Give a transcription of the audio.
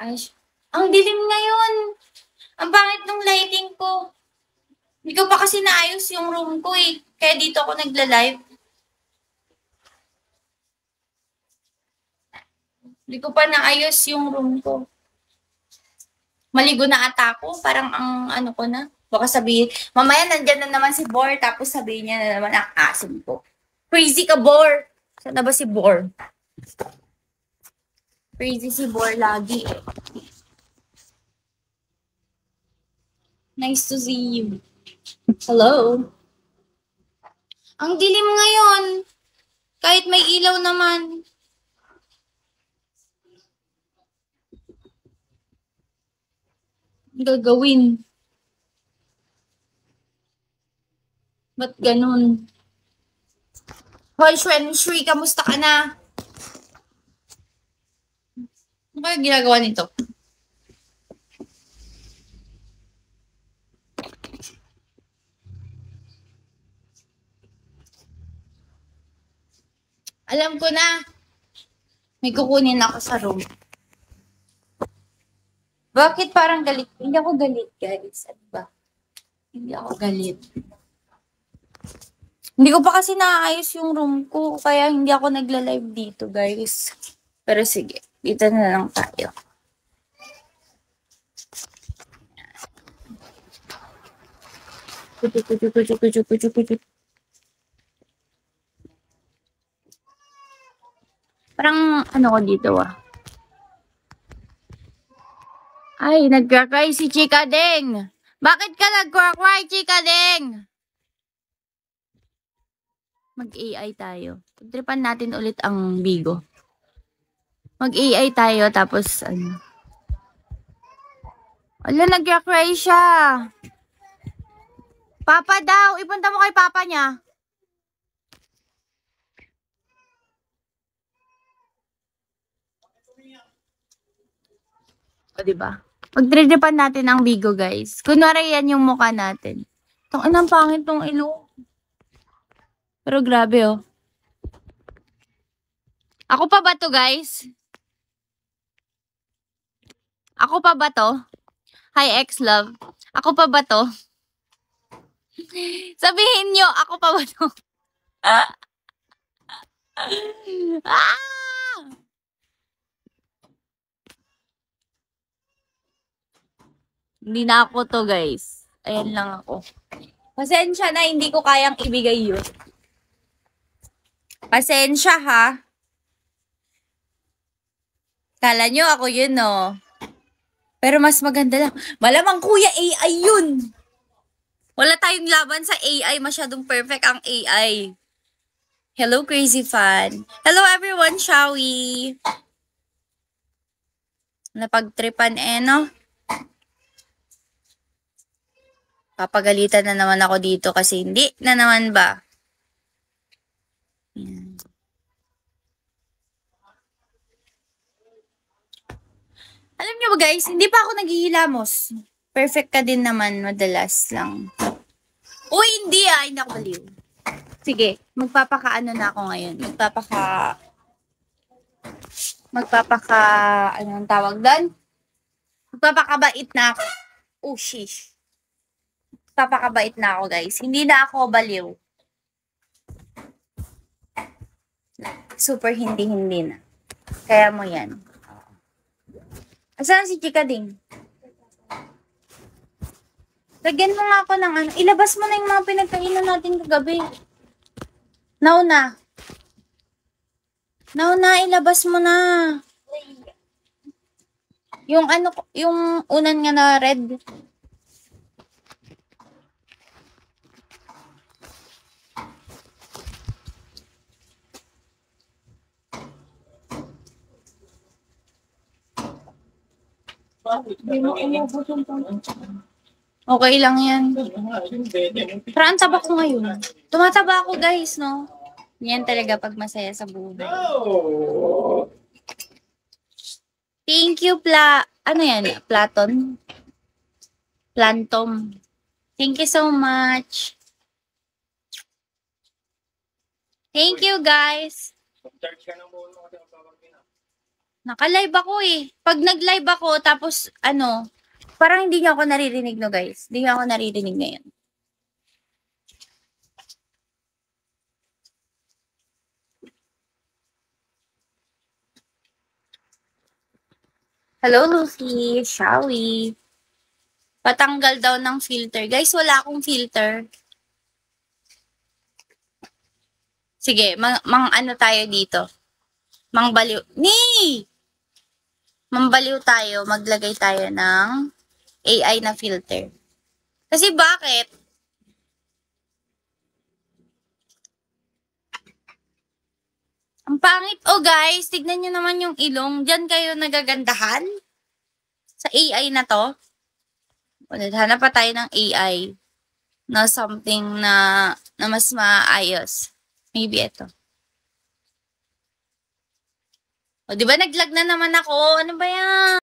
Ay, ang dilim ngayon. Ang pangit ng lighting ko. Hindi ko pa kasi naayos yung room ko eh. Kaya dito ako nagla-live. Hindi ko pa naayos yung room ko. Maligo na ata ako. Parang ang ano ko na. Baka sabihin, mamaya nandyan na naman si Bor, tapos sabihin niya na naman ang asim ko. Crazy ka, Bor! Saan na ba si Bor? Crazy si Bor lagi eh. Nice to see you. Hello? Ang dilim ngayon. Kahit may ilaw naman. Gagawin. Ba't ganun? Hoy, Shri, kamusta ka na? Ano kaya ginagawa nito? Alam ko na. May kukunin ako sa room. Bakit parang galit? Hindi ako galit, guys. Ano ba? Hindi ako galit. Hindi ko pa kasi naayos yung room ko. Kaya hindi ako nagla-live dito, guys. Pero sige. Dito na lang tayo. Parang ano ko dito ah. Ay, nagkakry si Chika Deng. Bakit ka nagkakry, Chika Deng? Mag-AI tayo. Pagtripan natin ulit ang Bigo. Mag-AI tayo tapos ano. Ala, nagkakry siya. Papa daw. Ipunta mo kay Papa niya. O, diba? Pagtripan natin ang Bigo, guys. Kunwari yan yung mukha natin. Itong inang pangit tong ilo. Pero grabe, oh. Ako pa ba to, guys? Ako pa ba to? Hi, ex-love. Ako pa ba to? Sabihin nyo, ako pa ba to? Ah! Hindi na ako to, guys. Ayan lang ako. Pasensya na, hindi ko kayang ibigay yun. Pasensya, ha? Kala nyo ako yun, no? Pero mas maganda lang. Malamang kuya, AI yun! Wala tayong laban sa AI. Masyadong perfect ang AI. Hello, crazy fan. Hello, everyone, shall we? Napagtripan no? Papagalitan na naman ako dito kasi hindi na naman ba? Yan. Alam niyo ba guys, hindi pa ako naghihilamos. Perfect ka din naman, madalas lang. Uy, hindi hindi ako baliw. Sige, magpapakaano na ako ngayon. Anong tawag doon? Magpapakabait na ako. Oh, shish. Magpapakabait na ako guys. Hindi na ako baliw. Super hindi na. Kaya mo yan. Asan si Chika Ding? Lagyan mo nga ako ng ano. Ilabas mo na yung mga pinagkainan natin kagabi. Now na. Ilabas mo na. Yung ano, yung unan nga na red. Okay lang yan. Pero ang taba ko ngayon. Tumataba ako guys, no? Yan talaga pag masaya sa buhay. Thank you, ano yan? Platon? Plantom. Thank you so much. Thank you, guys. Naka-live ako eh. Pag nag-live ako, tapos parang hindi niyo ako naririnig no guys. Hindi niyo ako naririnig ngayon. Hello Lucy, shall we? Patanggal daw ng filter. Guys, wala akong filter. Sige, ano tayo dito. Mangbaliw. Mambaliw tayo, maglagay tayo ng AI na filter. Kasi bakit? Ang pangit. Oh guys, tignan nyo naman yung ilong. Diyan kayo nagagandahan? Sa AI na to? Hanap pa tayo ng AI na something na mas maayos. Maybe ito. O, di ba naglag na naman ako? Ano ba yan?